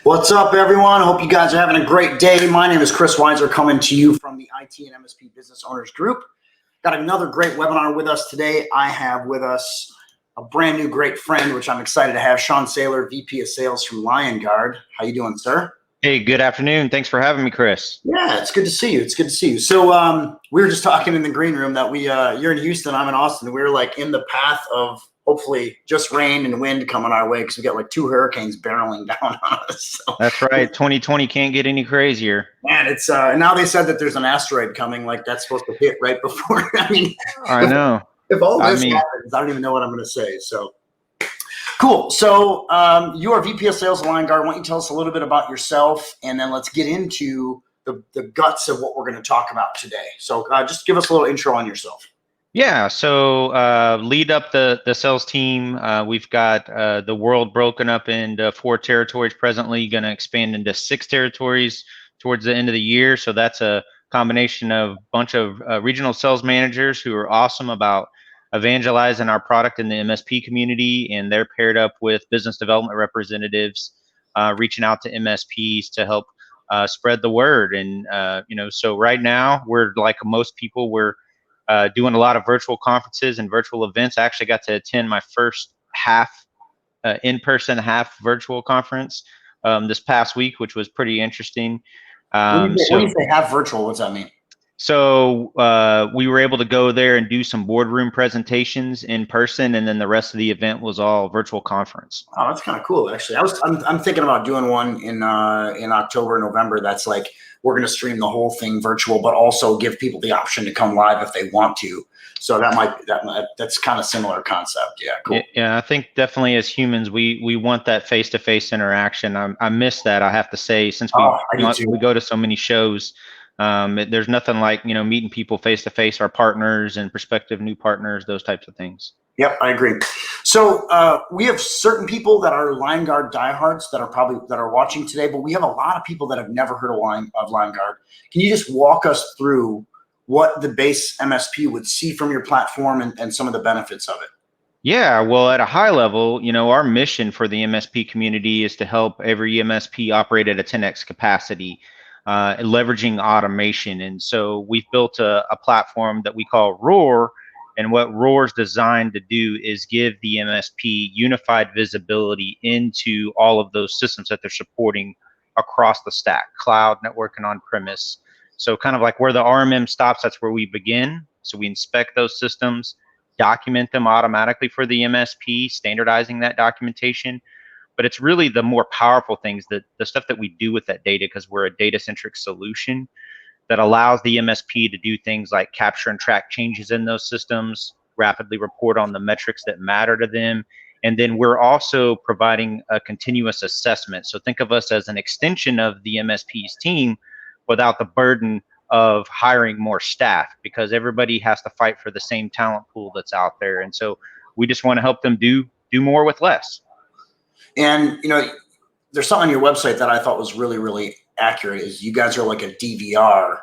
What's up, everyone? Hope you guys are having a great day. My name is Chris Weiser, coming to you from the IT and MSP Business Owners Group. Got another great webinar with us today. I have with us a brand new great friend, which I'm excited to have, Shawn Sailer, VP of Sales from Liongard. How you doing, sir? Hey, good afternoon. Thanks for having me, Chris. Yeah, it's good to see you. It's good to see you. So we were just talking in the green room that you're in Houston, I'm in Austin. We were like in the path of hopefully just rain and wind coming our way because we got like 2 hurricanes barreling down on us. So, that's right. 2020 can't get any crazier. Man, it's now they said that there's an asteroid coming, like that's supposed to hit right before. I know. If all this happens, I don't even know what I'm going to say. So cool. So you are VP of Sales at Liongard. Why don't you tell us a little bit about yourself, and then let's get into the guts of what we're going to talk about today. So just give us a little intro on yourself. Yeah, so lead up the sales team. We've got the world broken up into 4 territories presently, going to expand into 6 territories towards the end of the year. So that's a combination of a bunch of regional sales managers who are awesome about evangelizing our product in the MSP community, and they're paired up with business development representatives reaching out to MSPs to help spread the word. And, so right now we're like most people, we're doing a lot of virtual conferences and virtual events. I actually got to attend my first half in-person, half virtual conference this past week, which was pretty interesting. When you say half virtual, what's that mean? So we were able to go there and do some boardroom presentations in person, and then the rest of the event was all virtual conference. Oh, that's kind of cool, actually. I'm thinking about doing one in October, November. That's like we're going to stream the whole thing virtual, but also give people the option to come live if they want to. So that's kind of similar concept. Yeah, cool. Yeah, I think definitely as humans, we want that face-to-face interaction. I miss that, I have to say, since we go to so many shows. There's nothing like, meeting people face to face, our partners and prospective new partners, those types of things. Yep, I agree. So we have certain people that are Liongard diehards that are watching today, but we have a lot of people that have never heard of Liongard. Can you just walk us through what the base MSP would see from your platform and some of the benefits of it? Yeah, well, at a high level, our mission for the MSP community is to help every MSP operate at a 10x capacity. Leveraging automation. And so we've built a platform that we call Roar. And what Roar is designed to do is give the MSP unified visibility into all of those systems that they're supporting across the stack, cloud, network, and on-premise. So kind of like where the RMM stops, that's where we begin. So we inspect those systems, document them automatically for the MSP, standardizing that documentation. But it's really the more powerful things, the stuff that we do with that data, because we're a data-centric solution that allows the MSP to do things like capture and track changes in those systems, rapidly report on the metrics that matter to them. And then we're also providing a continuous assessment. So think of us as an extension of the MSP's team without the burden of hiring more staff, because everybody has to fight for the same talent pool that's out there. And so we just want to help them do more with less. And, there's something on your website that I thought was really, really accurate, is you guys are like a DVR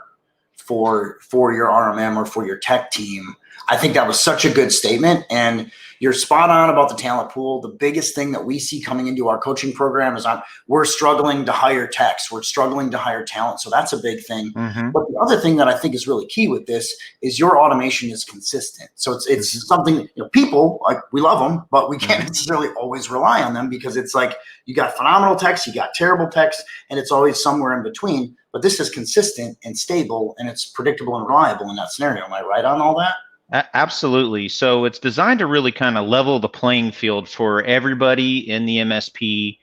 for your RMM or for your tech team. I think that was such a good statement, and you're spot on about the talent pool. The biggest thing that we see coming into our coaching program is we're struggling to hire techs. We're struggling to hire talent. So that's a big thing. Mm-hmm. But the other thing that I think is really key with this is your automation is consistent. So it's something, people, like, we love them, but we can't necessarily always rely on them, because it's like you got phenomenal techs, you got terrible techs, and it's always somewhere in between. But this is consistent and stable, and it's predictable and reliable in that scenario. Am I right on all that? Absolutely. So it's designed to really kind of level the playing field for everybody in the MSP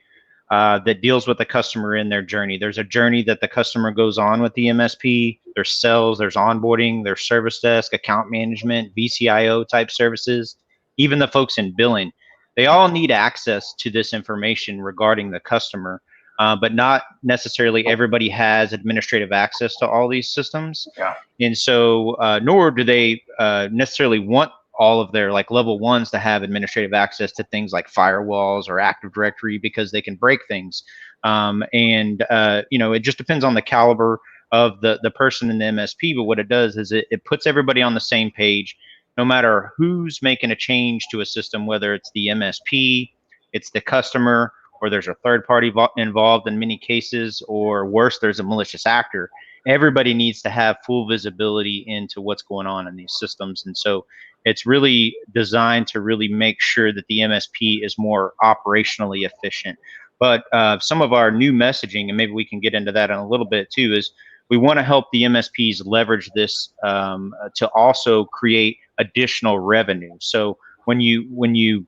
that deals with the customer in their journey. There's a journey that the customer goes on with the MSP. There's sales, there's onboarding, there's service desk, account management, VCIO type services, even the folks in billing. They all need access to this information regarding the customer. But not necessarily everybody has administrative access to all these systems. Yeah. And so nor do they necessarily want all of their level ones to have administrative access to things like firewalls or Active Directory, because they can break things. It just depends on the caliber of the person in the MSP. But what it does is it puts everybody on the same page, no matter who's making a change to a system, whether it's the MSP, it's the customer, or there's a third party involved in many cases, or worse, there's a malicious actor. Everybody needs to have full visibility into what's going on in these systems. And so it's really designed to really make sure that the MSP is more operationally efficient. But some of our new messaging, and maybe we can get into that in a little bit too, is we want to help the MSPs leverage this to also create additional revenue. So when you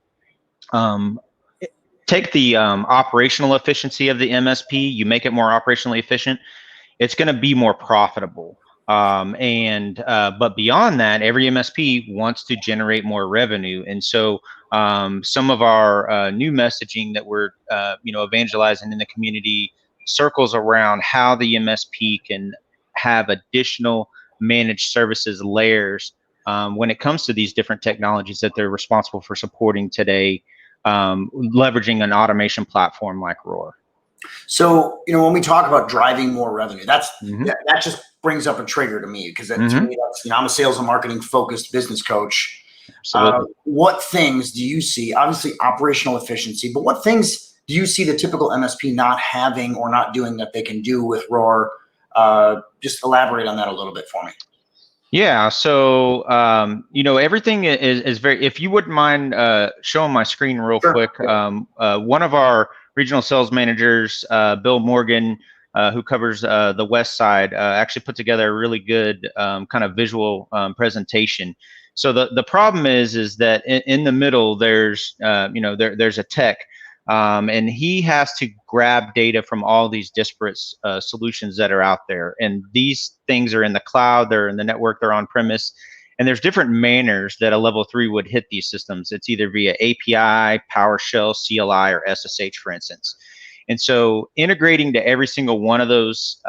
take the operational efficiency of the MSP, you make it more operationally efficient, it's going to be more profitable. But beyond that, every MSP wants to generate more revenue. And so some of our new messaging that we're evangelizing in the community circles around how the MSP can have additional managed services layers when it comes to these different technologies that they're responsible for supporting today, leveraging an automation platform like Roar. So, when we talk about driving more revenue, that just brings up a trigger to me, because to me, that's, I'm a sales and marketing focused business coach. What things do you see? Obviously, operational efficiency, but what things do you see the typical MSP not having or not doing that they can do with Roar? Just elaborate on that a little bit for me. Yeah, so everything is very. If you wouldn't mind showing my screen real quick, one of our regional sales managers, Bill Morgan, who covers the West Side, actually put together a really good kind of visual presentation. So the problem is that in the middle there's there's a tech. And he has to grab data from all these disparate solutions that are out there. And these things are in the cloud, they're in the network, they're on premise. And there's different manners that a level 3 would hit these systems. It's either via API, PowerShell, CLI, or SSH, for instance. And so integrating to every single one of those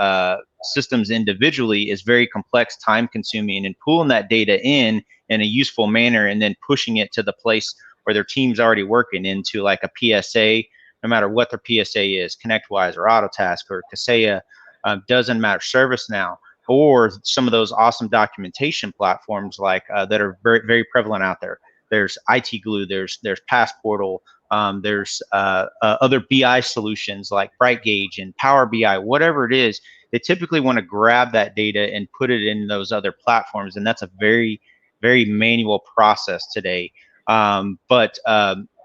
systems individually is very complex, time consuming, and pulling that data in a useful manner and then pushing it to the place where their team's already working into, like a PSA, no matter what their PSA is, ConnectWise or Autotask or Kaseya, doesn't matter, ServiceNow, or some of those awesome documentation platforms like that are very, very prevalent out there. There's IT Glue, there's Passportal, there's other BI solutions like BrightGauge and Power BI, whatever it is. They typically want to grab that data and put it in those other platforms, and that's a very, very manual process today. But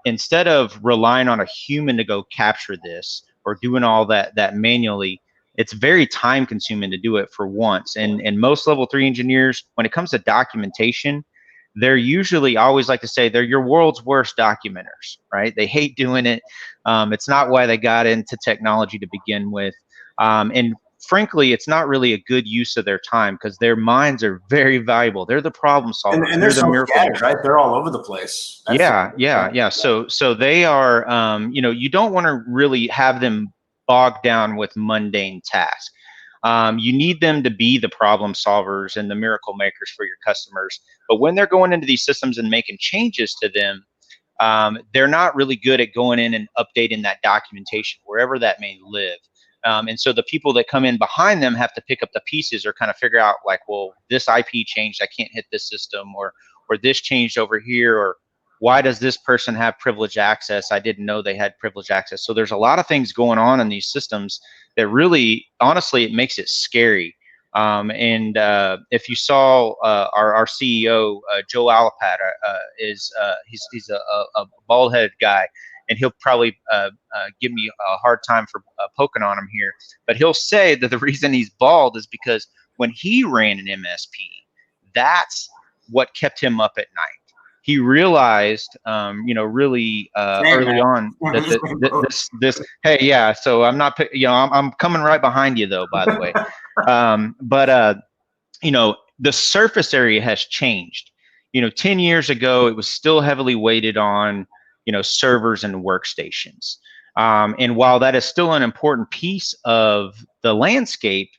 instead of relying on a human to go capture this or doing all that manually, it's very time consuming to do it for once. And most level 3 engineers, when it comes to documentation, they're usually always like to say they're your world's worst documenters, right? They hate doing it. It's not why they got into technology to begin with. And frankly, it's not really a good use of their time, because their minds are very valuable. They're the problem solvers. And they're so scattered, right? They're all over the place. Yeah. So they are, you don't want to really have them bogged down with mundane tasks. You need them to be the problem solvers and the miracle makers for your customers. But when they're going into these systems and making changes to them, they're not really good at going in and updating that documentation wherever that may live. And so the people that come in behind them have to pick up the pieces or kind of figure out, like, well, this IP changed, I can't hit this system, or this changed over here, or why does this person have privileged access? I didn't know they had privileged access. So there's a lot of things going on in these systems that really, honestly, it makes it scary. And if you saw our CEO, Joe Alapat, he's a bald-headed guy, and he'll probably give me a hard time for poking on him here. But he'll say that the reason he's bald is because when he ran an MSP, that's what kept him up at night. He realized, really early on that this. Hey, yeah. So I'm not, I'm coming right behind you though, by the way. The surface area has changed. 10 years ago, it was still heavily weighted on, servers and workstations. And while that is still an important piece of the landscape,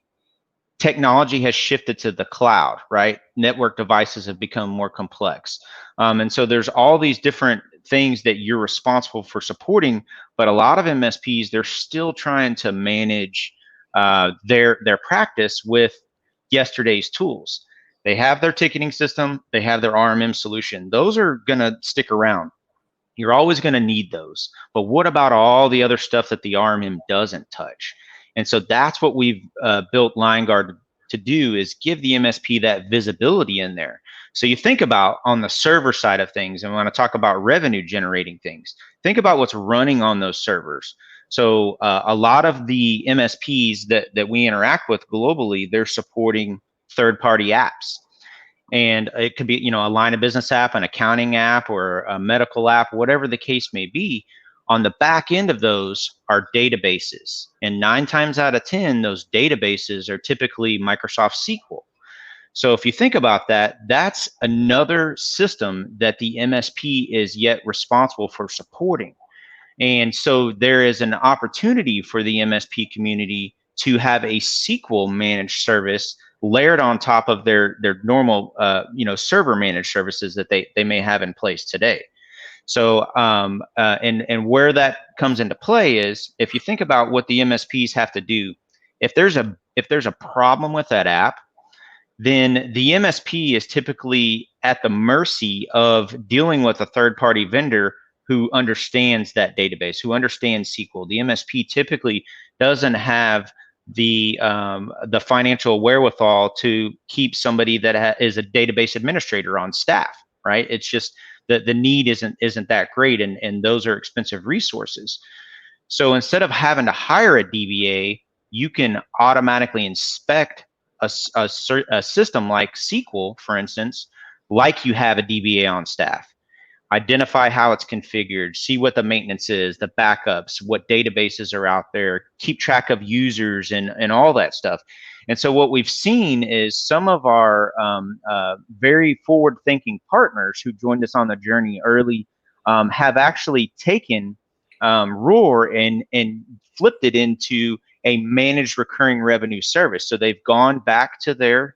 technology has shifted to the cloud, right? Network devices have become more complex. And so there's all these different things that you're responsible for supporting, but a lot of MSPs, they're still trying to manage their practice with yesterday's tools. They have their ticketing system, they have their RMM solution. Those are gonna stick around. You're always going to need those. But what about all the other stuff that the RMM doesn't touch? And so that's what we've built Liongard to do, is give the MSP that visibility in there. So you think about on the server side of things, and when I talk about revenue generating things, think about what's running on those servers. So a lot of the MSPs that we interact with globally, they're supporting third-party apps. And it could be, you know, a line of business app, an accounting app, or a medical app, whatever the case may be. On the back end of those are databases. And 9 times out of 10, those databases are typically Microsoft SQL. So if you think about that, that's another system that the MSP is yet responsible for supporting. And so there is an opportunity for the MSP community to have a SQL managed service layered on top of their normal server managed services that they may have in place today. So and where that comes into play is, if you think about what the MSPs have to do, if there's a problem with that app, then the MSP is typically at the mercy of dealing with a third-party vendor who understands that database, who understands SQL. The MSP typically doesn't have the financial wherewithal to keep somebody that is a database administrator on staff, right? It's just the need isn't that great, and those are expensive resources. So instead of having to hire a DBA, you can automatically inspect a system like SQL, for instance, like you have a DBA on staff. Identify how it's configured, see what the maintenance is, the backups, what databases are out there, keep track of users and all that stuff. And so what we've seen is some of our very forward-thinking partners who joined us on the journey early have actually taken Roar and flipped it into a managed recurring revenue service. So they've gone back to their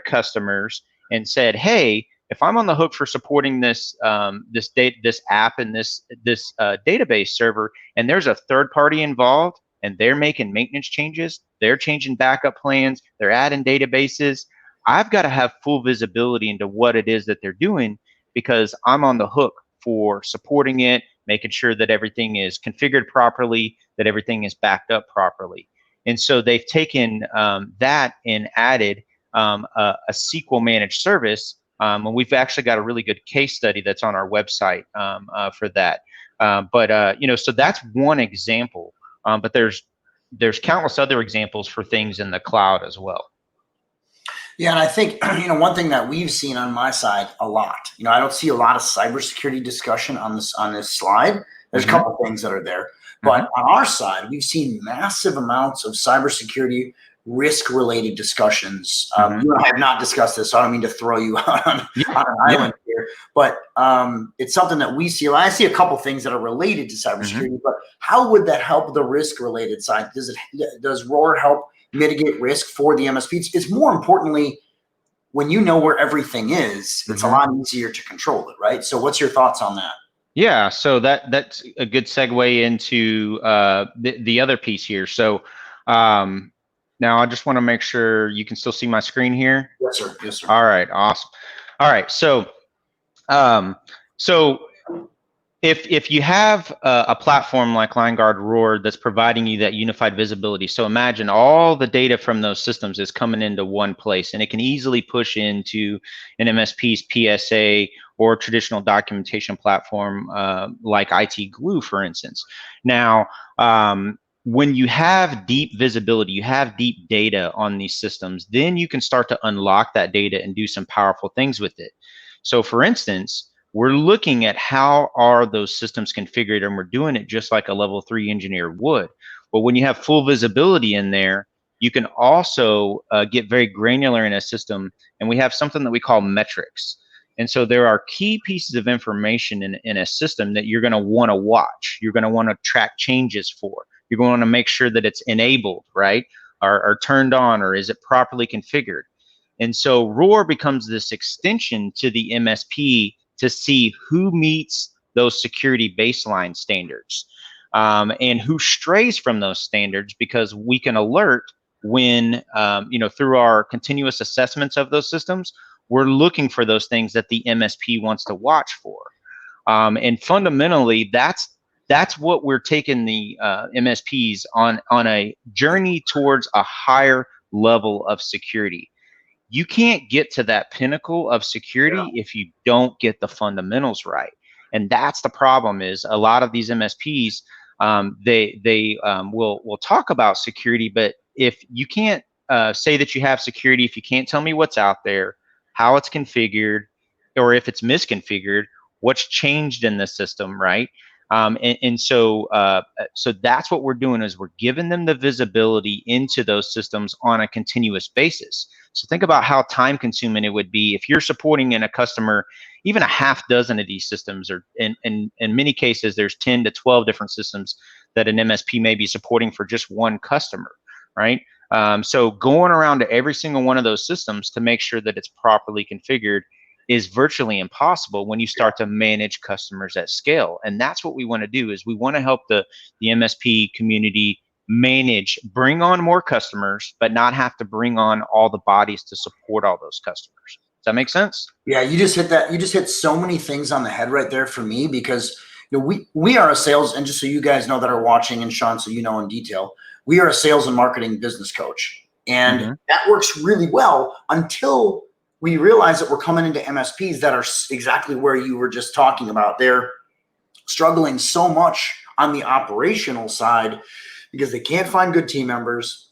customers and said, hey, if I'm on the hook for supporting this this app and this database server, and there's a third party involved, and they're making maintenance changes, they're changing backup plans, they're adding databases, I've got to have full visibility into what it is that they're doing, because I'm on the hook for supporting it, making sure that everything is configured properly, that everything is backed up properly. And so they've taken that and added a SQL managed service. And we've actually got a really good case study that's on our website for that. So that's one example. But there's countless other examples for things in the cloud as well. Yeah, and I think one thing that we've seen on my side a lot. I don't see a lot of cybersecurity discussion on this slide. There's a couple of things that are there, but on our side, we've seen massive amounts of cybersecurity risk-related discussions. You and I have not discussed this, so I don't mean to throw you out on an island here, but it's something that we see. I see a couple things that are related to cybersecurity, but how would that help the risk-related side? Does Roar help mitigate risk for the MSPs? It's more importantly, when you know where everything is, it's a lot easier to control it, right? So what's your thoughts on that? Yeah, so that's a good segue into the other piece here. So now I just want to make sure you can still see my screen here. Yes, sir. Yes, sir. All right, awesome. All right, so if you have a platform like Liongard Roar that's providing you that unified visibility, so imagine all the data from those systems is coming into one place, and it can easily push into an MSP's PSA or traditional documentation platform like IT Glue, for instance. Now, when you have deep visibility, you have deep data on these systems, then you can start to unlock that data and do some powerful things with it. So for instance, we're looking at how are those systems configured, and we're doing it just like a level 3 engineer would. But when you have full visibility in there, you can also get very granular in a system, and we have something that we call metrics. And so there are key pieces of information in a system that you're going to want to watch. You're going to want to track changes for. You're going to want to make sure that it's enabled, right, or turned on, or is it properly configured. And so Roar becomes this extension to the MSP to see who meets those security baseline standards and who strays from those standards, because we can alert when, through our continuous assessments of those systems, we're looking for those things that the MSP wants to watch for. And fundamentally, that's what we're taking the MSPs on a journey towards a higher level of security. You can't get to that pinnacle of security if you don't get the fundamentals right. And that's the problem. Is a lot of these MSPs, they will talk about security, but if you can't say that you have security, if you can't tell me what's out there, how it's configured, or if it's misconfigured, what's changed in the system, right? So that's what we're doing, is we're giving them the visibility into those systems on a continuous basis. So think about how time consuming it would be if you're supporting in a customer even a half dozen of these systems, or in many cases there's 10 to 12 different systems that an MSP may be supporting for just one customer, right? So going around to every single one of those systems to make sure that it's properly configured is virtually impossible when you start to manage customers at scale. And that's what we want to do, is we want to help the MSP community manage, bring on more customers, but not have to bring on all the bodies to support all those customers. Does that make sense? Yeah, you just hit that. You just hit so many things on the head right there for me, because we are a sales, and just so you guys know that are watching, and Shawn, so you know in detail, we are a sales and marketing business coach. And that works really well until we realize that we're coming into MSPs that are exactly where you were just talking about. They're struggling so much on the operational side because they can't find good team members.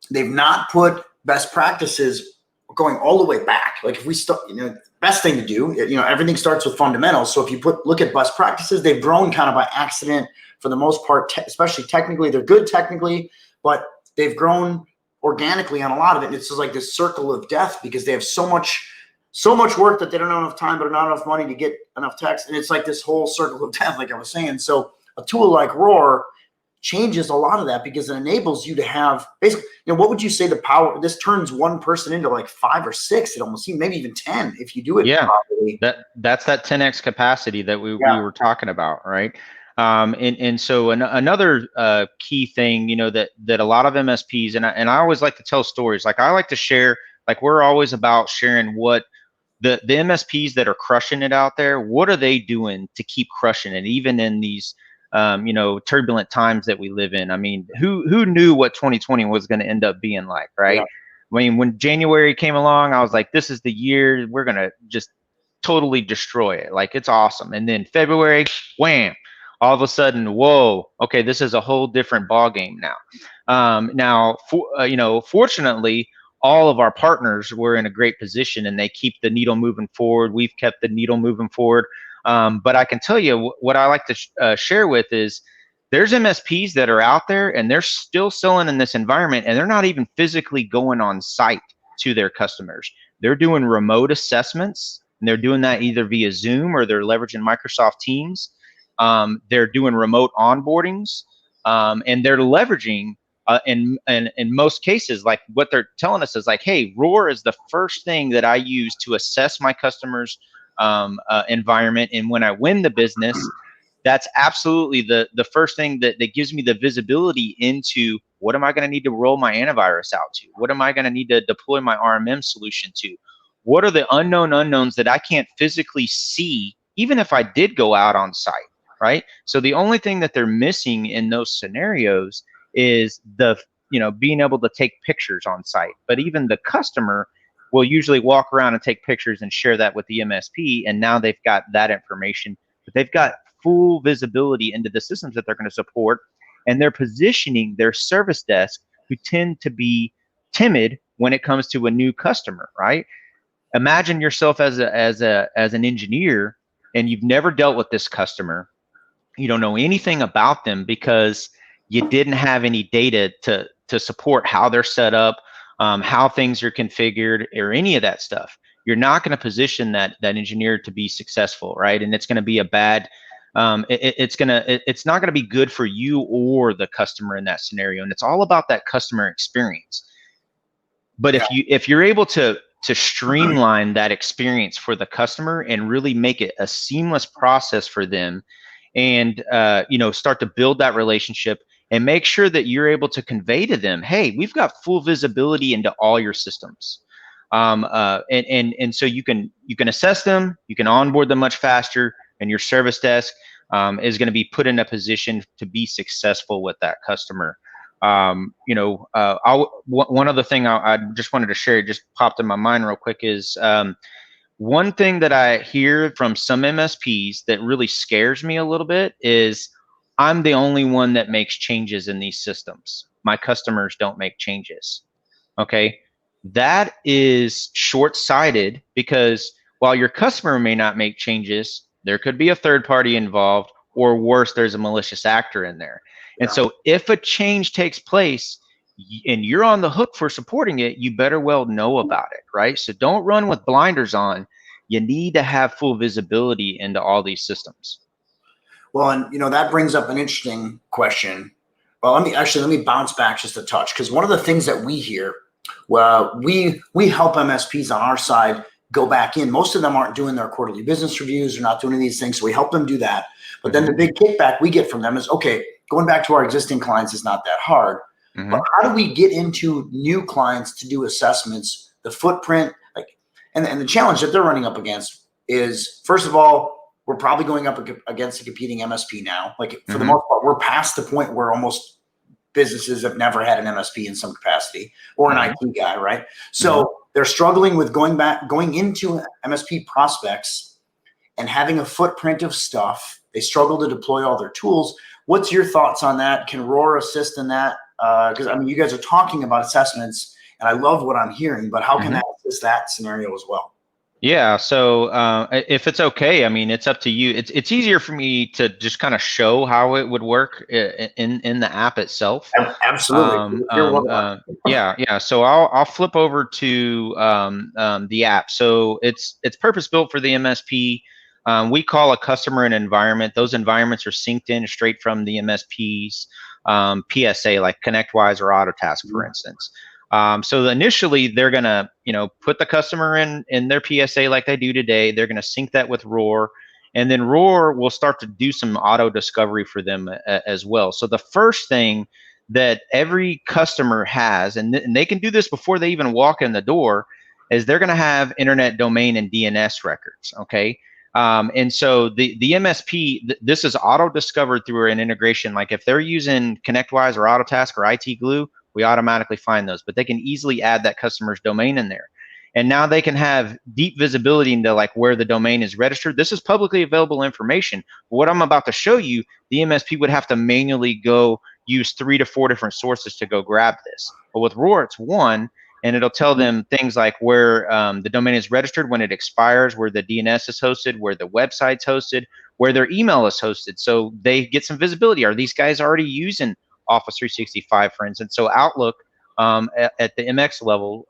They've not put best practices going all the way back. Like if we start, best thing to do, everything starts with fundamentals. So if you look at best practices, they've grown kind of by accident for the most part, especially technically. They're good technically, but they've grown organically on a lot of it. And it's just like this circle of death because they have so much work that they don't have enough time, but not enough money to get enough text. And it's like this whole circle of death, like I was saying. So a tool like Roar changes a lot of that because it enables you to have basically, what would you say the power, this turns one person into like 5 or 6, it almost seems, maybe even 10 if you do it properly. That's that 10x capacity that we were talking about, right? So another key thing, that a lot of MSPs, and I always like to tell stories. Like I like to share, like we're always about sharing what the MSPs that are crushing it out there, what are they doing to keep crushing it, even in these turbulent times that we live in. I mean, who knew what 2020 was going to end up being like, right? Yeah. I mean, when January came along, I was like, this is the year we're going to just totally destroy it. Like, it's awesome. And then February, wham, all of a sudden, whoa, okay, this is a whole different ball game now. Fortunately, all of our partners were in a great position and they keep the needle moving forward. We've kept the needle moving forward. But I can tell you what I like to share with is there's MSPs that are out there and they're still selling in this environment and they're not even physically going on site to their customers. They're doing remote assessments and they're doing that either via Zoom or they're leveraging Microsoft Teams. They're doing remote onboardings and they're leveraging in most cases, like what they're telling us is like, hey, Roar is the first thing that I use to assess my customers' environment, and when I win the business, that's absolutely the first thing that gives me the visibility into what am I going to need to roll my antivirus out to, what am I going to need to deploy my RMM solution to, what are the unknown unknowns that I can't physically see even if I did go out on site, right? So the only thing that they're missing in those scenarios is the being able to take pictures on site. But even the customer will usually walk around and take pictures and share that with the MSP, and now they've got that information, but they've got full visibility into the systems that they're going to support, and they're positioning their service desk, who tend to be timid when it comes to a new customer, right? Imagine yourself as an engineer and you've never dealt with this customer. You don't know anything about them because you didn't have any data to support how they're set up, how things are configured, or any of that stuff. You're not going to position that engineer to be successful, right? And it's going to be a bad. It's not going to be good for you or the customer in that scenario. And it's all about that customer experience. But if you're able to streamline that experience for the customer and really make it a seamless process for them, and start to build that relationship and make sure that you're able to convey to them, hey, we've got full visibility into all your systems. And so you can assess them, you can onboard them much faster, and your service desk is going to be put in a position to be successful with that customer. One other thing I just wanted to share, it just popped in my mind real quick, is one thing that I hear from some MSPs that really scares me a little bit is I'm the only one that makes changes in these systems. My customers don't make changes. Okay. That is short-sighted, because while your customer may not make changes, there could be a third party involved, or worse, there's a malicious actor in there. And so if a change takes place and you're on the hook for supporting it, you better well know about it, right? So don't run with blinders on. You need to have full visibility into all these systems. Well, and that brings up an interesting question. Well, let me bounce back just a touch, because one of the things that we hear, well, we help MSPs on our side go back in. Most of them aren't doing their quarterly business reviews. They're not doing any of these things. So we help them do that. But then the big kickback we get from them is, okay, going back to our existing clients is not that hard. But how do we get into new clients to do assessments, the footprint, and the challenge that they're running up against is, first of all, we're probably going up against a competing MSP now. For the most part, we're past the point where almost businesses have never had an MSP in some capacity, or an IT guy, right? So they're struggling with going into MSP prospects and having a footprint of stuff. They struggle to deploy all their tools. What's your thoughts on that? Can Roar assist in that? Because you guys are talking about assessments, and I love what I'm hearing, but how can that assist that scenario as well? Yeah, so if it's okay, it's up to you. It's easier for me to just kind of show how it would work in the app itself. Absolutely. Yeah. So I'll flip over to the app. So it's purpose built for the MSP. We call a customer an environment. Those environments are synced in straight from the MSP's PSA, like ConnectWise or Autotask, for instance. So initially, they're gonna, put the customer in their PSA like they do today. They're gonna sync that with Roar, and then Roar will start to do some auto discovery for them as well. So the first thing that every customer has, and they can do this before they even walk in the door, is they're gonna have internet domain and DNS records. Okay. And so the MSP, this is auto discovered through an integration. Like if they're using ConnectWise or Autotask or IT Glue, we automatically find those, but they can easily add that customer's domain in there. And now they can have deep visibility into where the domain is registered. This is publicly available information. But what I'm about to show you, the MSP would have to manually go use 3 to 4 different sources to go grab this. But with Roar, it's one, and it'll tell them things like where the domain is registered, when it expires, where the DNS is hosted, where the website's hosted, where their email is hosted. So they get some visibility. Are these guys already using Office 365, for instance? So Outlook at the MX level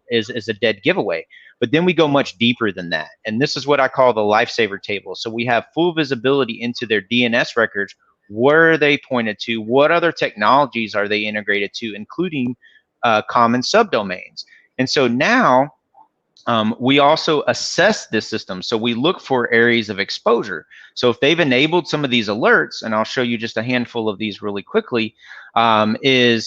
is a dead giveaway. But then we go much deeper than that. And this is what I call the lifesaver table. So we have full visibility into their DNS records. Where are they pointed to? What other technologies are they integrated to, including common subdomains? And so now we also assess this system. So we look for areas of exposure. So if they've enabled some of these alerts, and I'll show you just a handful of these really quickly, let me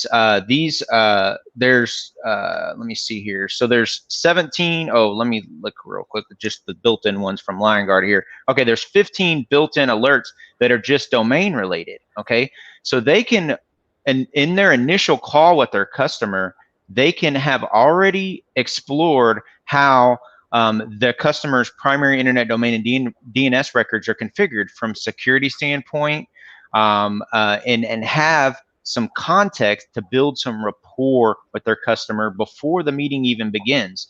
see here. So there's 17, let me look real quick, just the built-in ones from Liongard here. Okay, there's 15 built-in alerts that are just domain related, okay? So they can, in their initial call with their customer, they can have already explored how the customer's primary internet domain and DNS records are configured from security standpoint, and have some context to build some rapport with their customer before the meeting even begins.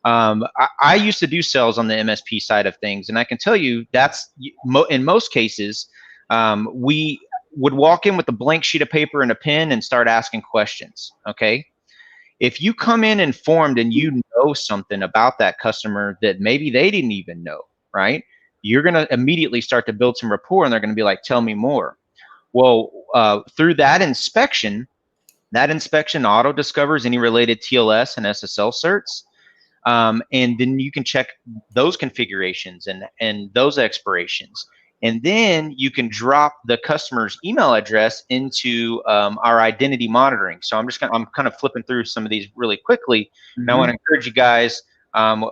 I used to do sales on the MSP side of things, and I can tell you that's in most cases, we would walk in with a blank sheet of paper and a pen and start asking questions, okay? If you come in informed and you know something about that customer that maybe they didn't even know, right? You're going to immediately start to build some rapport, and they're going to be like, tell me more. Well, through that inspection auto discovers any related TLS and SSL certs. And then you can check those configurations and those expirations. And then you can drop the customer's email address into our identity monitoring. So I'm kind of flipping through some of these really quickly. And I want to encourage you guys,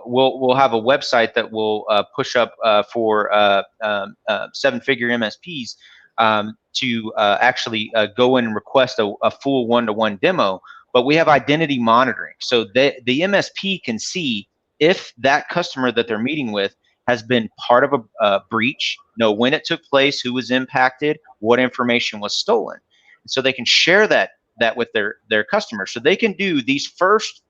we'll have a website that will push up for 7-figure MSPs to actually go in and request a full one-to-one demo. But we have identity monitoring, so the MSP can see if that customer that they're meeting with has been part of a breach, know when it took place, who was impacted, what information was stolen, so they can share that with their customers. So they can do these first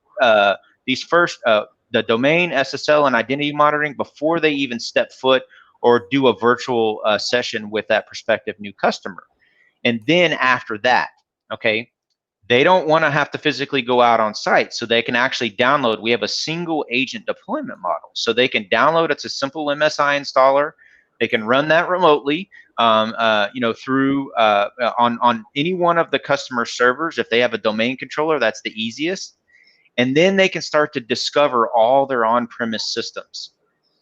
the domain, SSL, and identity monitoring before they even step foot or do a virtual session with that prospective new customer. And then after that, okay, they don't want to have to physically go out on site, so they can actually download. We have a single agent deployment model, so they can download. It's a simple MSI installer. They can run that remotely, through on any one of the customer servers. If they have a domain controller, that's the easiest. And then they can start to discover all their on-premise systems.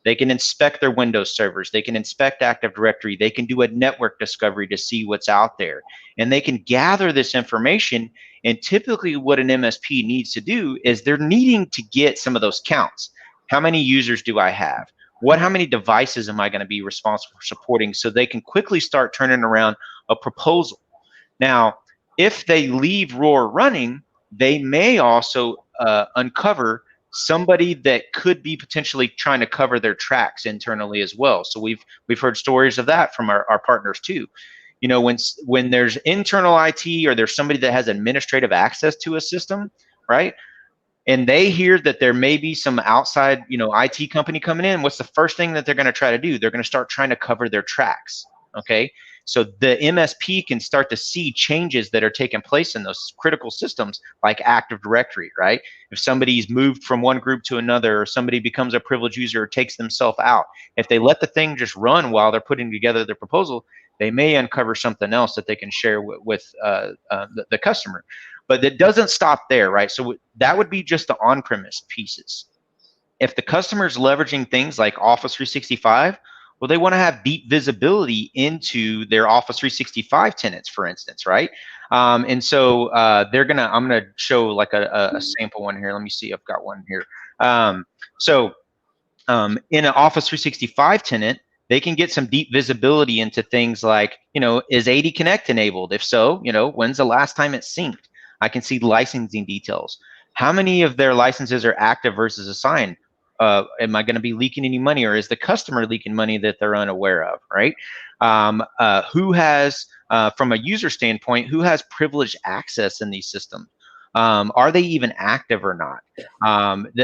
They can inspect their Windows servers. They can inspect Active Directory. They can do a network discovery to see what's out there. And they can gather this information. And typically what an MSP needs to do is they're needing to get some of those counts. How many users do I have? How many devices am I going to be responsible for supporting? So they can quickly start turning around a proposal. Now, if they leave Roar running, they may also uncover somebody that could be potentially trying to cover their tracks internally as well. So we've heard stories of that from our partners too. You know, when there's internal IT or there's somebody that has administrative access to a system, right? And they hear that there may be some outside, IT company coming in, what's the first thing that they're going to try to do? They're going to start trying to cover their tracks, okay? So the MSP can start to see changes that are taking place in those critical systems like Active Directory, right? If somebody's moved from one group to another, or somebody becomes a privileged user or takes themselves out, if they let the thing just run while they're putting together their proposal, they may uncover something else that they can share with the customer. But it doesn't stop there, right? So that would be just the on-premise pieces. If the customer's leveraging things like Office 365, well, they want to have deep visibility into their Office 365 tenants, for instance, right? And so I'm gonna show like a sample one here. Let me see, I've got one here. In an Office 365 tenant, they can get some deep visibility into things like, is AD Connect enabled? If so, when's the last time it's synced? I can see licensing details. How many of their licenses are active versus assigned? Am I going to be leaking any money, or is the customer leaking money that they're unaware of, right? Who has, from a user standpoint, who has privileged access in these systems? Are they even active or not?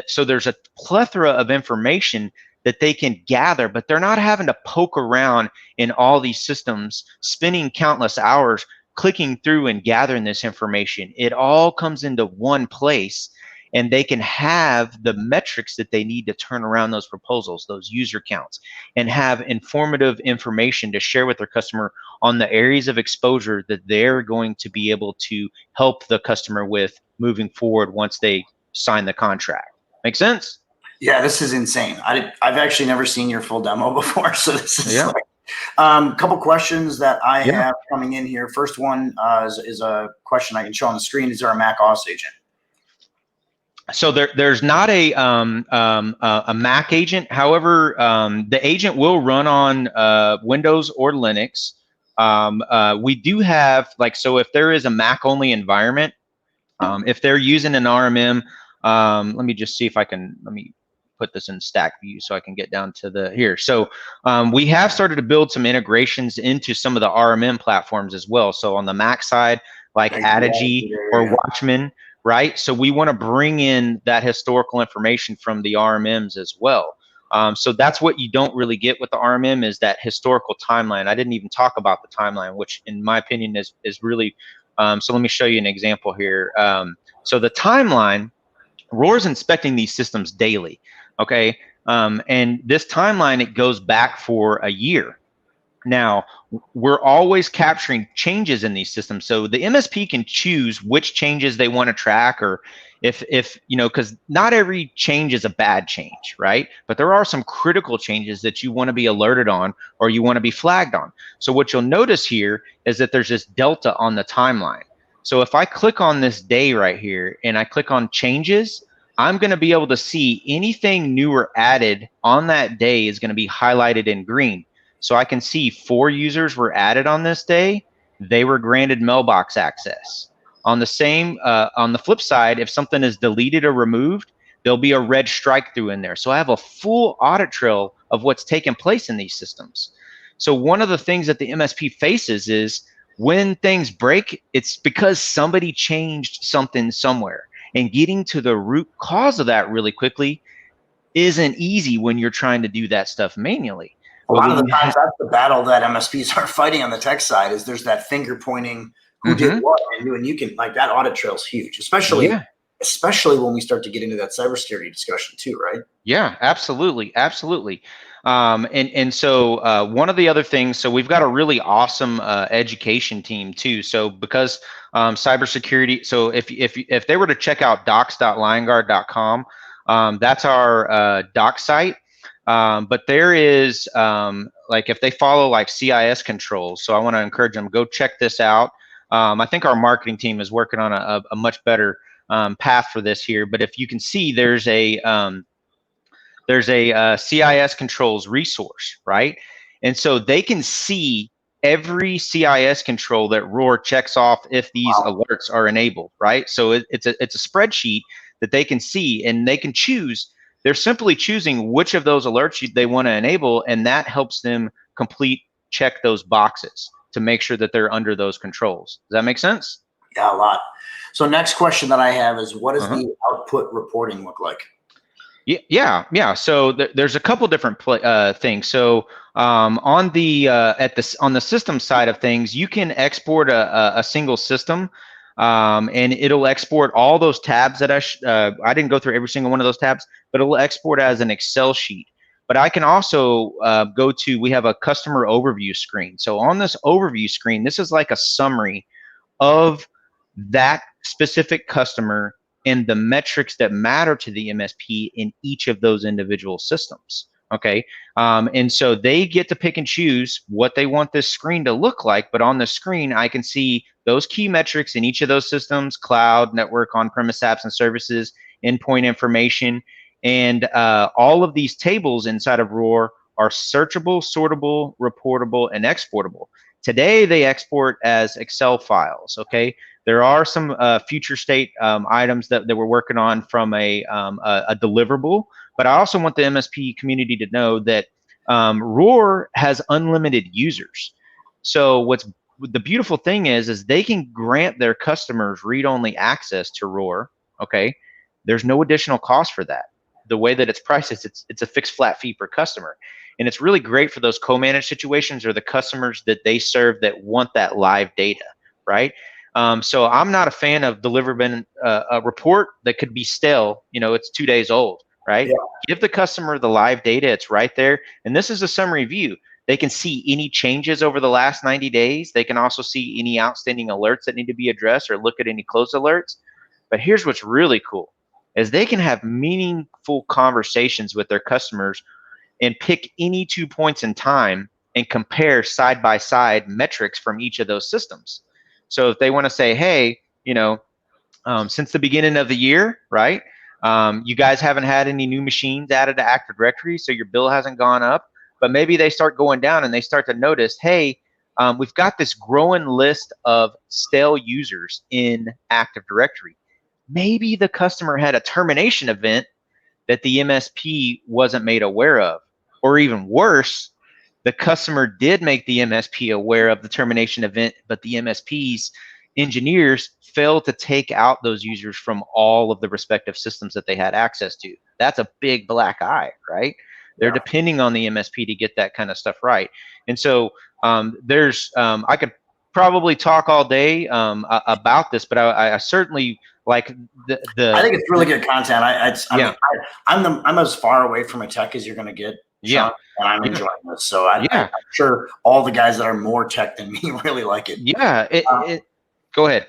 So there's a plethora of information that they can gather, but they're not having to poke around in all these systems, spending countless hours clicking through and gathering this information. It all comes into one place, and they can have the metrics that they need to turn around those proposals, those user counts, and have informative information to share with their customer on the areas of exposure that they're going to be able to help the customer with moving forward once they sign the contract. Make sense? Yeah, this is insane. I've actually never seen your full demo before, so this is Yeah. Couple questions that I have coming in here. First one is a question I can show on the screen. Is there a Mac OS agent? So there's not a Mac agent. However, the agent will run on Windows or Linux. We do have, so if there is a Mac only environment, if they're using an RMM, let me just see if I can, let me put this in stack view so I can get down to here. So we have started to build some integrations into some of the RMM platforms as well. So on the Mac side, like Adigy or Watchman, right? So we want to bring in that historical information from the RMMs as well. So that's what you don't really get with the RMM, is that historical timeline. I didn't even talk about the timeline, which in my opinion is really, so let me show you an example here. So the timeline, Roar's inspecting these systems daily, okay? And this timeline, it goes back for a year. Now, we're always capturing changes in these systems. So the MSP can choose which changes they want to track, or if because not every change is a bad change, right? But there are some critical changes that you want to be alerted on, or you want to be flagged on. So what you'll notice here is that there's this delta on the timeline. So if I click on this day right here and I click on changes, I'm going to be able to see anything new or added on that day is going to be highlighted in green. So I can see 4 users were added on this day. They were granted mailbox access. On the flip side, if something is deleted or removed, there'll be a red strike through in there. So I have a full audit trail of what's taken place in these systems. So one of the things that the MSP faces is when things break, it's because somebody changed something somewhere. And getting to the root cause of that really quickly isn't easy when you're trying to do that stuff manually. A lot of the times that's the battle that MSPs are fighting on the tech side is there's that finger pointing who did what and you can like that audit trail is huge, especially when we start to get into that cybersecurity discussion too, right? Yeah, absolutely. Absolutely. So one of the other things, so we've got a really awesome education team too. So because cybersecurity, so if they were to check out docs.liongard.com, that's our doc site. But there is like if they follow like CIS controls, so I want to encourage them, go check this out. I think our marketing team is working on a much better path for this here. But if you can see, there's a CIS controls resource, right? And so they can see every CIS control that Roar checks off if these alerts are enabled, right? So it's a spreadsheet that they can see, and they can choose. They're simply choosing which of those alerts they want to enable, and that helps them check those boxes to make sure that they're under those controls. Does that make sense? Yeah, a lot. So next question that I have is, what does the output reporting look like? Yeah. So there's a couple different things. So on the system side of things, you can export a single system, and it'll export all those tabs that I didn't go through every single one of those tabs, but it'll export as an Excel sheet. But I can also we have a customer overview screen. So on this overview screen, this is like a summary of that specific customer and the metrics that matter to the MSP in each of those individual systems. Okay. And so they get to pick and choose what they want this screen to look like. But on the screen, I can see those key metrics in each of those systems: cloud, network, on-premise apps and services, endpoint information. And all of these tables inside of Roar are searchable, sortable, reportable, and exportable. Today, they export as Excel files. Okay. There are some future state items that we're working on from a deliverable, but I also want the MSP community to know that Roar has unlimited users. So the beautiful thing is they can grant their customers read-only access to Roar. Okay, there's no additional cost for that. The way that it's priced is it's a fixed flat fee per customer, and it's really great for those co-managed situations or the customers that they serve that want that live data, right? So I'm not a fan of delivering a report that could be stale. It's 2 days old, right? Yeah. Give the customer the live data. It's right there. And this is a summary view. They can see any changes over the last 90 days. They can also see any outstanding alerts that need to be addressed or look at any closed alerts. But here's what's really cool is they can have meaningful conversations with their customers and pick any 2 points in time and compare side-by-side metrics from each of those systems. So if they want to say, hey, since the beginning of the year, right, you guys haven't had any new machines added to Active Directory, so your bill hasn't gone up, but maybe they start going down and they start to notice, hey, we've got this growing list of stale users in Active Directory. Maybe the customer had a termination event that the MSP wasn't made aware of, or even worse, the customer did make the MSP aware of the termination event, but the MSP's engineers failed to take out those users from all of the respective systems that they had access to. That's a big black eye, right? They're depending on the MSP to get that kind of stuff right. And so I could probably talk all day about this, but I certainly like I think it's really good content. I'm as far away from a tech as you're going to get, Shawn, and I'm enjoying this. So I'm sure all the guys that are more tech than me really like it. Yeah. Go ahead.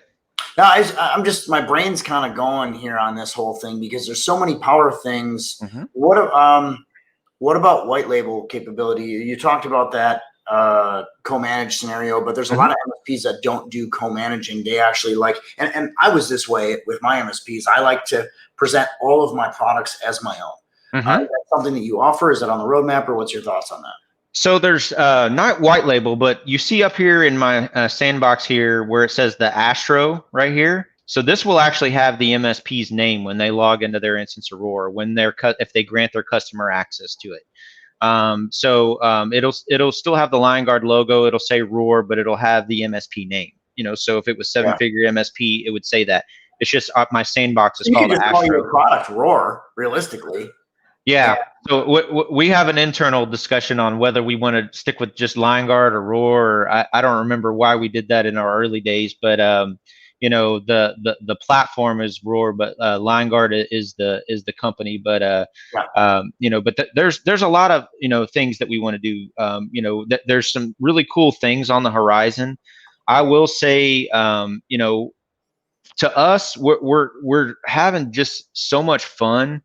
No, I'm just, my brain's kind of going here on this whole thing because there's so many power things. What about white label capability? You talked about that. co-managed scenario, but there's a lot of MSPs that don't do co-managing. They actually like, and I was this way with my MSPs. I like to present all of my products as my own. Is that something that you offer? Is that on the roadmap, or what's your thoughts on that? So there's not white label, but you see up here in my sandbox here where it says the Astro right here. So this will actually have the MSP's name when they log into their instance of Roar, when they're if they grant their customer access to it. It'll still have the Liongard logo. It'll say Roar, but it'll have the MSP name. You know, so if it was Figure MSP, it would say that. It's just my sandbox is called Astro. Call your product Roar, realistically. Yeah. So we have an internal discussion on whether we want to stick with just Liongard or Roar. Or I don't remember why we did that in our early days, but you know, the platform is Roar, but Liongard is the company. But you know, but there's a lot of, you know, things that we want to do. You know, there's some really cool things on the horizon. I will say, you know, to us, we're having just so much fun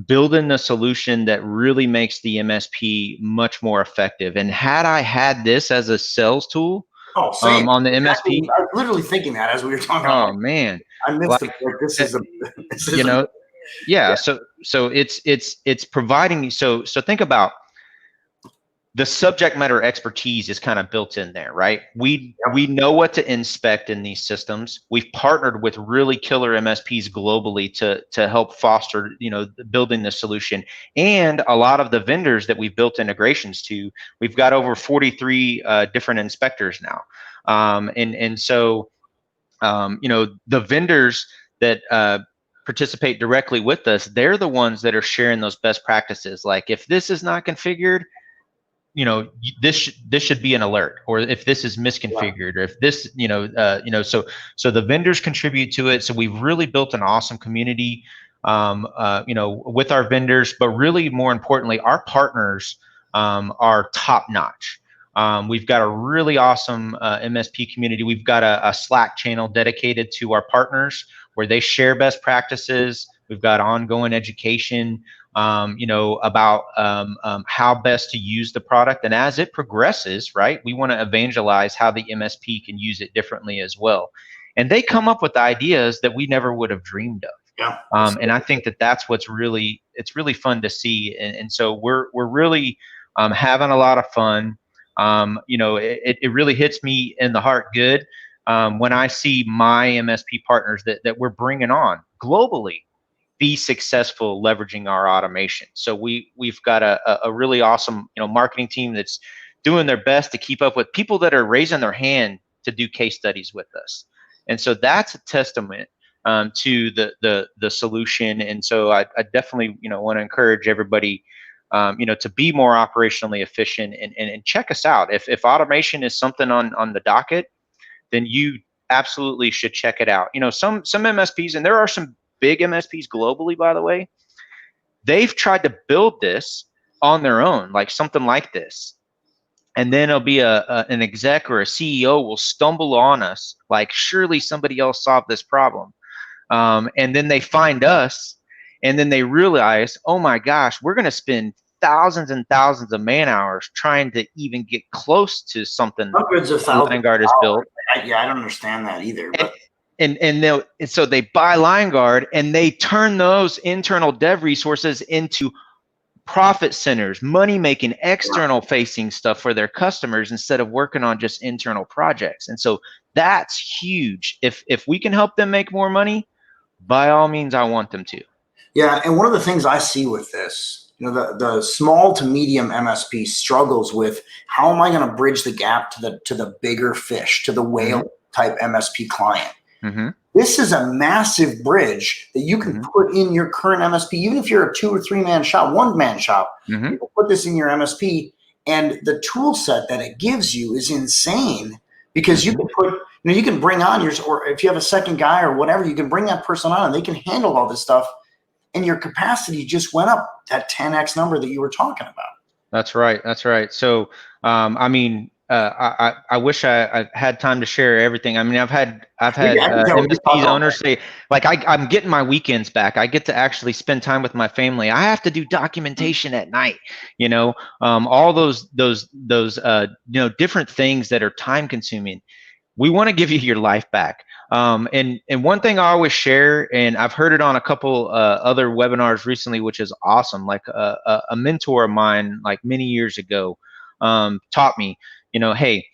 building a solution that really makes the MSP much more effective. And had I had this as a sales tool on the MSP, I was literally thinking that as we were talking. Oh man, I missed this is you know, yeah. So it's providing. So think about the subject matter expertise is kind of built in there, right? We know what to inspect in these systems. We've partnered with really killer MSPs globally to help foster, you know, building the solution. And a lot of the vendors that we've built integrations to, we've got over 43 different inspectors now. And so, you know, the vendors that participate directly with us, they're the ones that are sharing those best practices. Like if this is not configured, you know, this should be an alert, or if this is misconfigured, or if this, you know, so the vendors contribute to it. So we've really built an awesome community, you know, with our vendors, but really more importantly, our partners are top notch. We've got a really awesome MSP community. We've got a Slack channel dedicated to our partners where they share best practices. We've got ongoing education, you know, about how best to use the product. And as it progresses, right, we want to evangelize how the MSP can use it differently as well. And they come up with ideas that we never would have dreamed of. Yeah. And I think that that's what's really, it's really fun to see. And so we're really having a lot of fun. You know, it really hits me in the heart good when I see my MSP partners that we're bringing on globally be successful leveraging our automation. So we've got a really awesome, you know, marketing team that's doing their best to keep up with people that are raising their hand to do case studies with us. And so that's a testament to the solution. And so I definitely, you know, want to encourage everybody, you know, to be more operationally efficient and check us out. If automation is something on the docket, then you absolutely should check it out. You know, some MSPs, and there are some big MSPs globally, by the way, they've tried to build this on their own, like something like this. And then it'll be an exec or a CEO will stumble on us, like surely somebody else solved this problem. And then they find us, and then they realize, oh my gosh, we're going to spend thousands and thousands of man hours trying to even get close to something hundreds of thousands Liongard has built. Yeah, I don't understand that either. But. And so they buy Liongard and they turn those internal dev resources into profit centers, money-making, external-facing stuff for their customers instead of working on just internal projects. And so that's huge. If we can help them make more money, by all means, I want them to. Yeah, and one of the things I see with this, you know, the small to medium MSP struggles with how am I going to bridge the gap to the bigger fish, to the whale type MSP client. This is a massive bridge that you can put in your current MSP, even if you're a 2 or 3 man shop, 1 man shop. You can put this in your MSP, and the tool set that it gives you is insane because you can put, you know, you can bring on yours, or if you have a second guy or whatever, you can bring that person on and they can handle all this stuff, and your capacity just went up that 10x number that you were talking about. That's right. That's right. So, I mean, I wish I had time to share everything. I mean, I've had I can tell we could talk MSPs all owners say, like, I'm getting my weekends back. I get to actually spend time with my family. I have to do documentation at night. You know, all those different things that are time consuming. We want to give you your life back. And one thing I always share, and I've heard it on a couple other webinars recently, which is awesome. Like a mentor of mine, like many years ago, taught me, hey,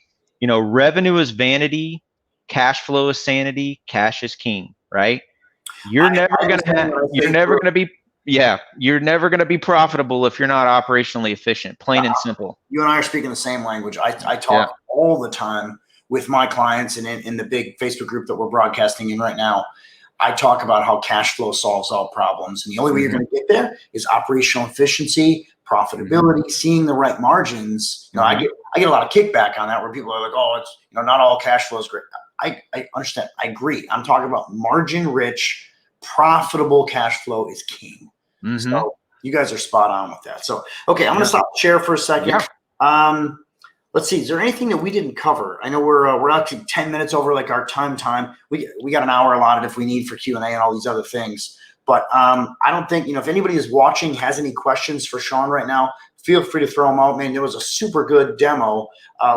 revenue is vanity, cash flow is sanity, cash is king, right? You're never I gonna understand have, what I you're say. never gonna be, yeah, you're never gonna be profitable if you're not operationally efficient, plain and simple. You and I are speaking the same language. I Yeah. talk all the time with my clients, and in the big Facebook group that we're broadcasting in right now, I talk about how cash flow solves all problems. And the only way you're going to get there is operational efficiency, profitability, seeing the right margins. I get a lot of kickback on that, where people are like, oh, it's, not all cash flow is great. I understand. I agree. I'm talking about margin rich, profitable cash flow is king. So you guys are spot on with that. So, okay, I'm going to stop the share for a second. Yeah. Let's see. Is there anything that we didn't cover? I know we're actually 10 minutes over like our time. We got an hour allotted if we need for Q&A and all these other things. But I don't think, if anybody is watching has any questions for Shawn right now, feel free to throw them out. Man, it was a super good demo.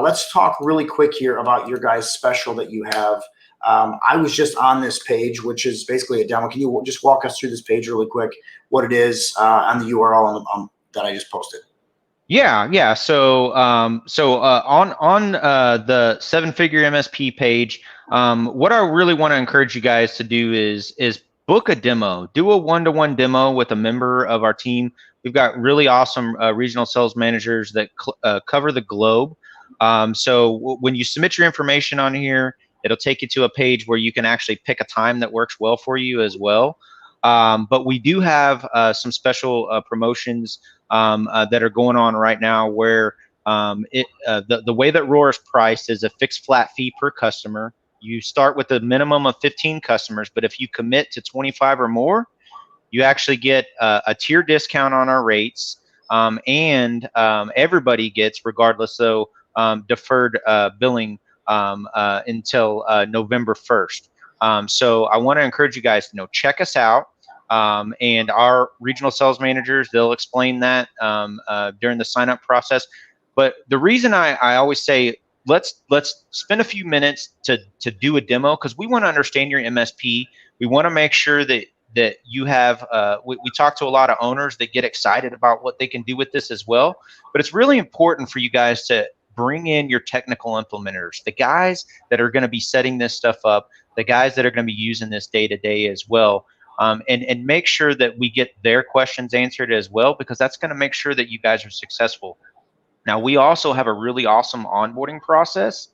Let's talk really quick here about your guys' special that you have. I was just on this page, which is basically a demo. Can you just walk us through this page really quick, what it is on the URL that I just posted? Yeah. So on the 7-Figure MSP page, what I really want to encourage you guys to do is book a demo, do a one-to-one demo with a member of our team. We've got really awesome regional sales managers that cover the globe. So when you submit your information on here, it'll take you to a page where you can actually pick a time that works well for you as well. But we do have some special promotions that are going on right now, where the way that Roar is priced is a fixed flat fee per customer. You start with a minimum of 15 customers, but if you commit to 25 or more, you actually get a tier discount on our rates, and everybody gets, regardless, though, deferred billing until November 1st. So I want to encourage you guys to check us out. And our regional sales managers, they'll explain that during the sign-up process. But the reason I always say let's spend a few minutes to do a demo, because we want to understand your MSP. We want to make sure that you have. We talk to a lot of owners that get excited about what they can do with this as well. But it's really important for you guys to bring in your technical implementers, the guys that are going to be setting this stuff up, the guys that are going to be using this day to day as well. And make sure that we get their questions answered as well, because that's going to make sure that you guys are successful. Now, we also have a really awesome onboarding process,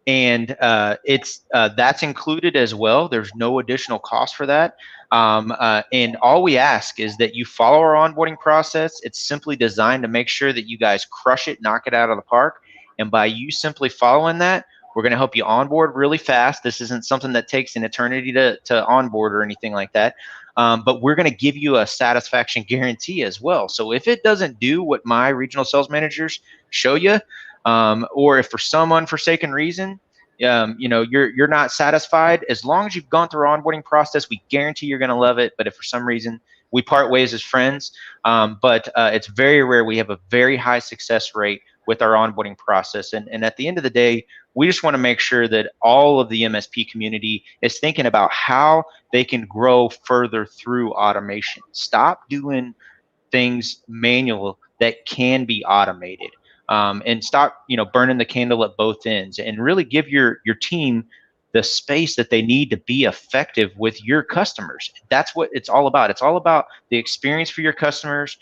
and that's included as well. There's no additional cost for that. And all we ask is that you follow our onboarding process. It's simply designed to make sure that you guys crush it, knock it out of the park. And by you simply following that, we're going to help you onboard really fast. This isn't something that takes an eternity to onboard or anything like that. But we're going to give you a satisfaction guarantee as well. So if it doesn't do what my regional sales managers show you, or if for some unforsaken reason, you're not satisfied, as long as you've gone through our onboarding process, we guarantee you're going to love it. But if for some reason we part ways as friends, but it's very rare. We have a very high success rate with our onboarding process. And at the end of the day, we just want to make sure that all of the MSP community is thinking about how they can grow further through automation. Stop doing things manual that can be automated, and stop burning the candle at both ends, and really give your team the space that they need to be effective with your customers. That's what it's all about. It's all about the experience for your customers,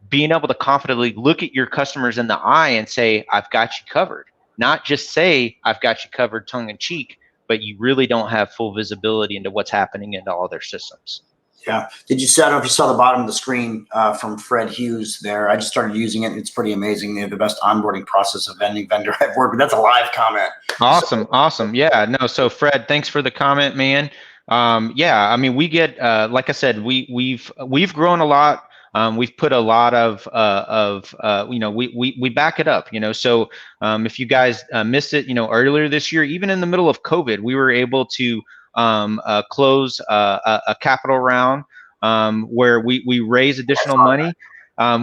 being able to confidently look at your customers in the eye and say, I've got you covered. Not just say, I've got you covered tongue in cheek, but you really don't have full visibility into what's happening in all their systems. Yeah. I don't know if you saw the bottom of the screen from Fred Hughes there. I just started using it. It's pretty amazing. They have the best onboarding process of any vendor I've worked with. That's a live comment. Awesome. Yeah, no. So Fred, thanks for the comment, man. Yeah, I mean, we get, like I said, we've grown a lot we've put a lot of we back it up, so if you guys missed it, earlier this year, even in the middle of COVID, we were able to close a capital round where we raised additional money,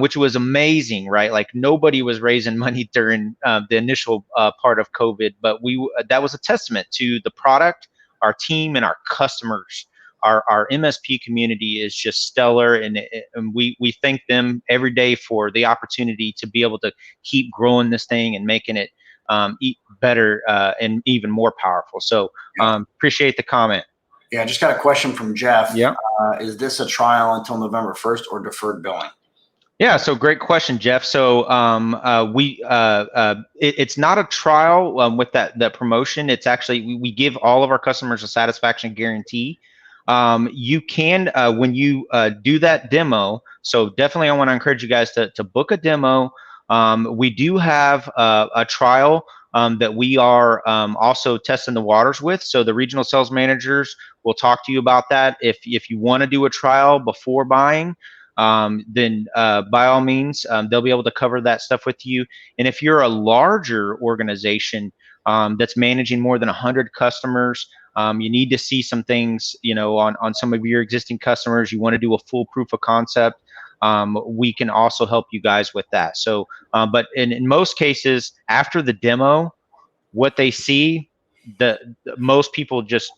which was amazing, right? Like nobody was raising money during the initial part of COVID, but that was a testament to the product, our team, and our customers. Our MSP community is just stellar, and we thank them every day for the opportunity to be able to keep growing this thing and making it better and even more powerful. So appreciate the comment. Yeah, I just got a question from Jeff. Yeah. Is this a trial until November 1st or deferred billing? Yeah, so great question, Jeff. So it's not a trial with that promotion. It's actually we give all of our customers a satisfaction guarantee. You can when you do that demo. So definitely, I want to encourage you guys to book a demo. We do have a trial that we are also testing the waters with. So the regional sales managers will talk to you about that. If you want to do a trial before buying, then by all means, they'll be able to cover that stuff with you. And if you're a larger organization that's managing more than 100 customers, you need to see some things, on some of your existing customers. You want to do a full proof of concept. We can also help you guys with that. So, but in most cases, after the demo, what they see, most people just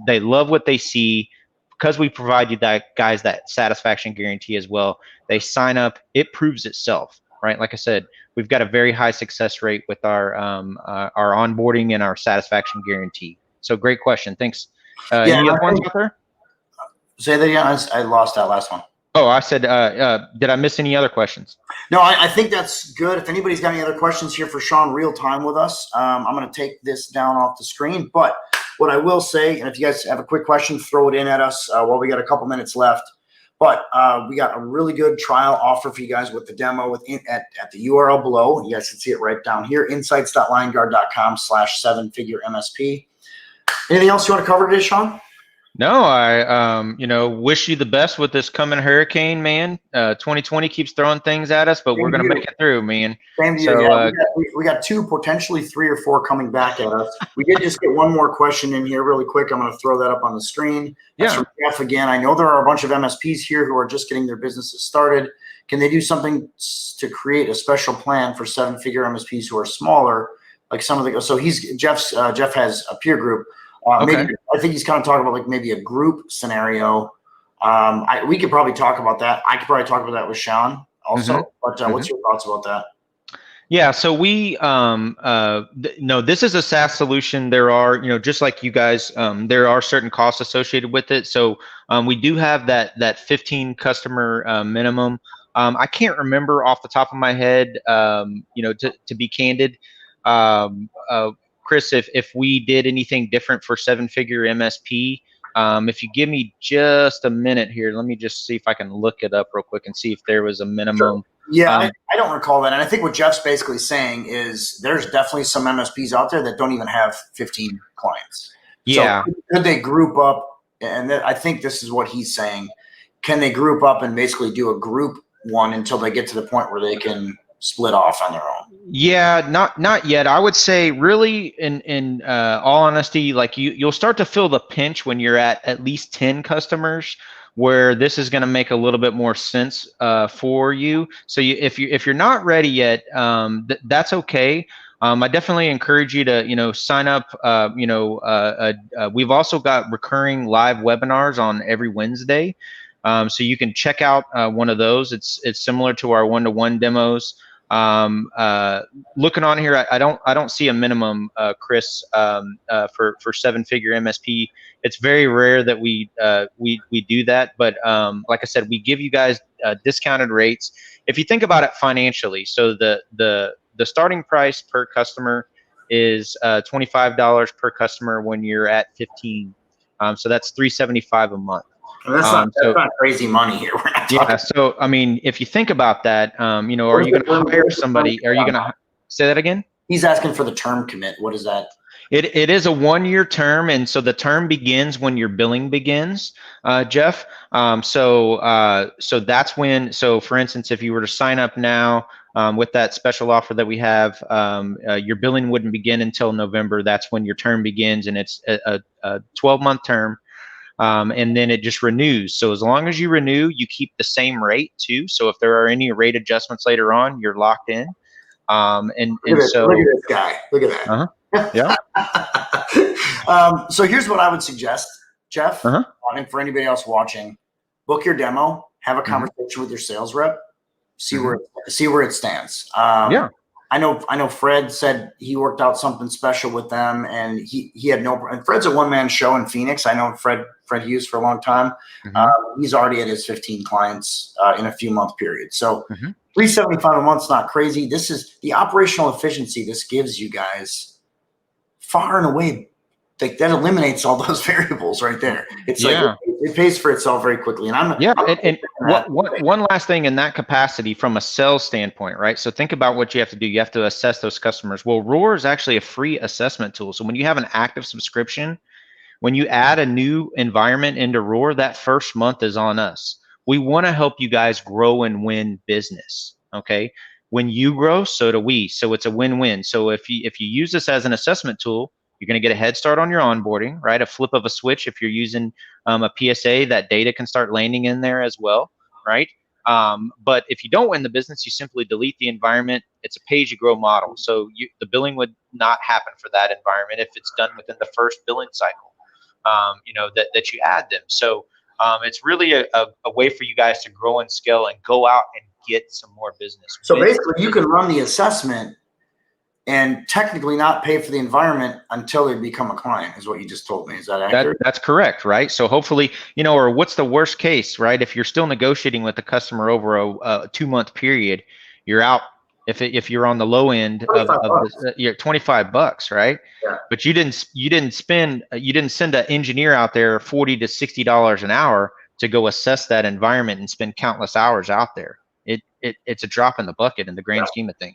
they love what they see. Because we provide you that satisfaction guarantee as well, they sign up. It proves itself, right? Like I said, we've got a very high success rate with our onboarding and our satisfaction guarantee. So great question. Thanks. Any other ones out there? Say that again. I lost that last one. Oh, I said, did I miss any other questions? No, I think that's good. If anybody's got any other questions here for Shawn real time with us, I'm going to take this down off the screen. But what I will say, and if you guys have a quick question, throw it in at us while we got a couple minutes left. But we got a really good trial offer for you guys with the demo at the URL below. You guys can see it right down here, insights.liongard.com/7figure MSP. Anything else you want to cover today, Shawn? No, I wish you the best with this coming hurricane, man. 2020 keeps throwing things at us, but we're gonna make it through, man. Same to you. So, yeah, we got 2, potentially 3 or 4 coming back at us. We did just get one more question in here really quick. I'm going to throw that up on the screen. That's from Jeff again. I know there are a bunch of MSPs here who are just getting their businesses started. Can they do something to create a special plan for 7-figure MSPs who are smaller, like some of the? So Jeff has a peer group. Maybe I think he's kind of talking about like maybe a group scenario. We could probably talk about that. I could probably talk about that with Shawn also. But what's your thoughts about that? Yeah, so we no, this is a SaaS solution. There are, just like you guys, there are certain costs associated with it. So we do have that 15 customer minimum. I can't remember off the top of my head, to be candid. Chris, if we did anything different for 7-figure MSP, if you give me just a minute here, let me just see if I can look it up real quick and see if there was a minimum. Sure. Yeah, I don't recall that. And I think what Jeff's basically saying is there's definitely some MSPs out there that don't even have 15 clients. Yeah. So could they group up? And I think this is what he's saying. Can they group up and basically do a group one until they get to the point where they can split off on their own? Yeah, not yet. I would say really in all honesty, like you'll start to feel the pinch when you're at least 10 customers, where this is going to make a little bit more sense for you. So if you're not ready yet, that's okay. I definitely encourage you to sign up. We've also got recurring live webinars on every Wednesday, so you can check out one of those. It's similar to our one-to-one demos. Looking on here, I don't see a minimum, Chris, for 7-figure MSP. It's very rare that we do that, but like I said, we give you guys discounted rates. If you think about it financially, so the starting price per customer is $25 per customer when you're at 15. So that's $375 a month. That's not crazy money here. Yeah. So, I mean, if you think about that, are you going to hire somebody? Are you going to say that again? He's asking for the term commit. What is that? It is a 1-year term, and so the term begins when your billing begins, Jeff. So that's when. So for instance, if you were to sign up now with that special offer that we have, your billing wouldn't begin until November. That's when your term begins, and it's a 12-month term. And then it just renews. So as long as you renew, you keep the same rate too. So if there are any rate adjustments later on, you're locked in. Look at this guy. Look at that. Yeah. So here's what I would suggest, Jeff, and for anybody else watching, book your demo, have a conversation with your sales rep, see where it stands. Yeah. I know Fred said he worked out something special with them, and he had and Fred's a one-man show in Phoenix. I know Fred Hughes for a long time. He's already at his 15 clients in a few month period. So $375 a month is not crazy. This is the operational efficiency this gives you guys far and away. Like that eliminates all those variables right there. It's like it pays for itself very quickly. And one last thing in that capacity from a sales standpoint, right? So think about what you have to do. You have to assess those customers. Well, Roar is actually a free assessment tool. So when you have an active subscription, when you add a new environment into Roar, that first month is on us. We want to help you guys grow and win business. Okay. When you grow, so do we. So it's a win-win. So if you use this as an assessment tool, you're going to get a head start on your onboarding, right? A flip of a switch. If you're using a PSA, that data can start landing in there as well, right? But if you don't win the business, you simply delete the environment. It's a pay-as-you-grow model. So the billing would not happen for that environment if it's done within the first billing cycle, that you add them. So it's really a way for you guys to grow and scale and go out and get some more business. So basically, you can run the assessment and technically not pay for the environment until they become a client, is what you just told me. Is that accurate? That's correct, right? So hopefully, or what's the worst case, right? If you're still negotiating with the customer over a 2-month period, you're out. If you're on the low end of you're $25, right? Yeah. But you didn't send an engineer out there $40 to $60 an hour to go assess that environment and spend countless hours out there. It's a drop in the bucket in the grand scheme of things.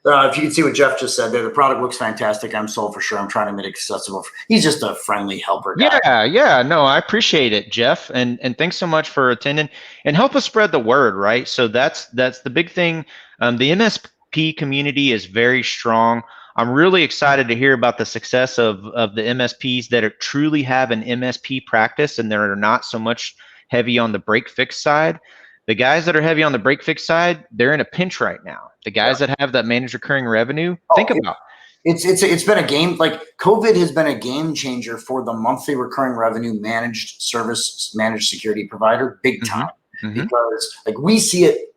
If you can see what Jeff just said there, the product looks fantastic. I'm sold for sure. I'm trying to make it accessible. He's just a friendly helper guy. Yeah. No, I appreciate it, Jeff. And thanks so much for attending and help us spread the word, right? So that's the big thing. The MSP community is very strong. I'm really excited to hear about the success of the MSPs that truly have an MSP practice and they're not so much heavy on the break fix side. The guys that are heavy on the break fix side, they're in a pinch right now. The guys that have that managed recurring revenue, think about it. It's been a game, like COVID has been a game changer for the monthly recurring revenue managed service, managed security provider, big time. Because like we see it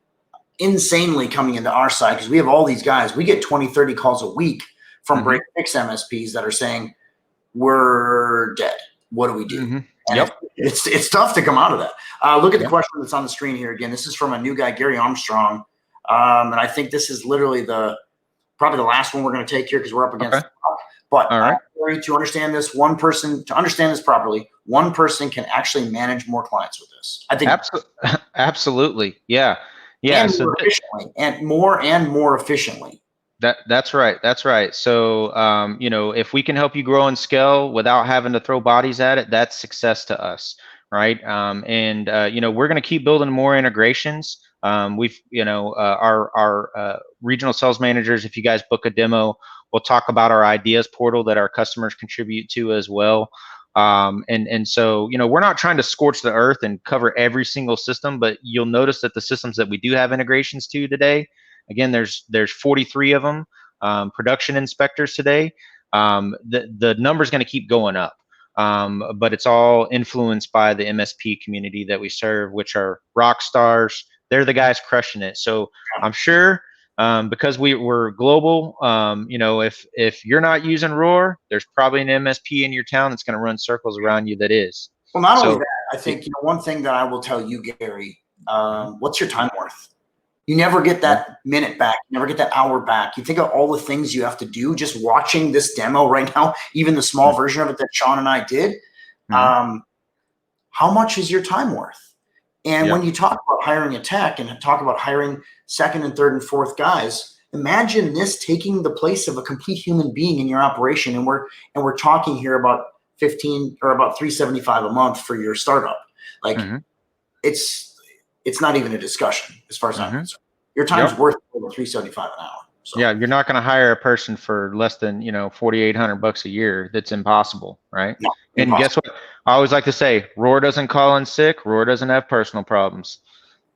insanely coming into our side because we have all these guys. We get 20, 30 calls a week from break fix MSPs that are saying, we're dead. What do we do? And it's tough to come out of that. Look at the question that's on the screen here again. This is from a new guy, Gary Armstrong. And I think this is literally probably the last one we're going to take here because we're up against the clock. But to understand this, properly, one person can actually manage more clients with this. I think absolutely. Yeah. And more efficiently. That's right. So, if we can help you grow and scale without having to throw bodies at it, that's success to us, right? We're going to keep building more integrations. Our regional sales managers, if you guys book a demo, we'll talk about our ideas portal that our customers contribute to as well. So, we're not trying to scorch the earth and cover every single system, but you'll notice that the systems that we do have integrations to today, again, there's 43 of them, production inspectors today. The number's going to keep going up, but it's all influenced by the MSP community that we serve, which are rock stars. They're the guys crushing it. So I'm sure because we're global, if you're not using Roar, there's probably an MSP in your town that's going to run circles around you that is. Well, not only that, I think one thing that I will tell you, Gary, what's your time worth? You never get that minute back. You never get that hour back. You think of all the things you have to do just watching this demo right now, even the small version of it that Shawn and I did. How much is your time worth? And when you talk about hiring a tech and talk about hiring second and third and fourth guys, Imagine this taking the place of a complete human being in your operation. And we're talking here about 15 or about $375 a month for your startup. Like it's not even a discussion as far as I'm concerned. Your time's worth over $375 an hour. So. Yeah, you're not going to hire a person for less than, you know, $4,800 a year. That's impossible, right? No, and guess what? I always like to say, Roar doesn't call in sick. Roar doesn't have personal problems.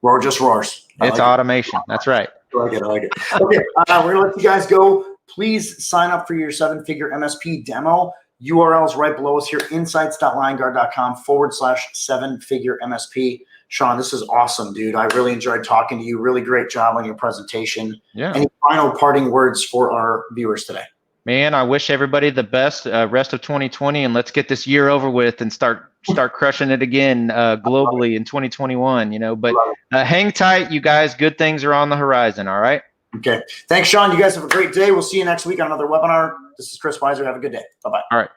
Roar just roars. It's automation. That's right. I like it. Okay, we're gonna let you guys go. Please sign up for your 7-figure MSP demo. URLs right below us here, insights.liongard.com/7-figure MSP. Shawn, this is awesome, dude. I really enjoyed talking to you. Really great job on your presentation. Yeah. Any final parting words for our viewers today? Man, I wish everybody the best rest of 2020, and let's get this year over with and start crushing it again globally in 2021. You know, but hang tight, you guys. Good things are on the horizon. All right. Okay. Thanks, Shawn. You guys have a great day. We'll see you next week on another webinar. This is Chris Weiser. Have a good day. Bye-bye. All right.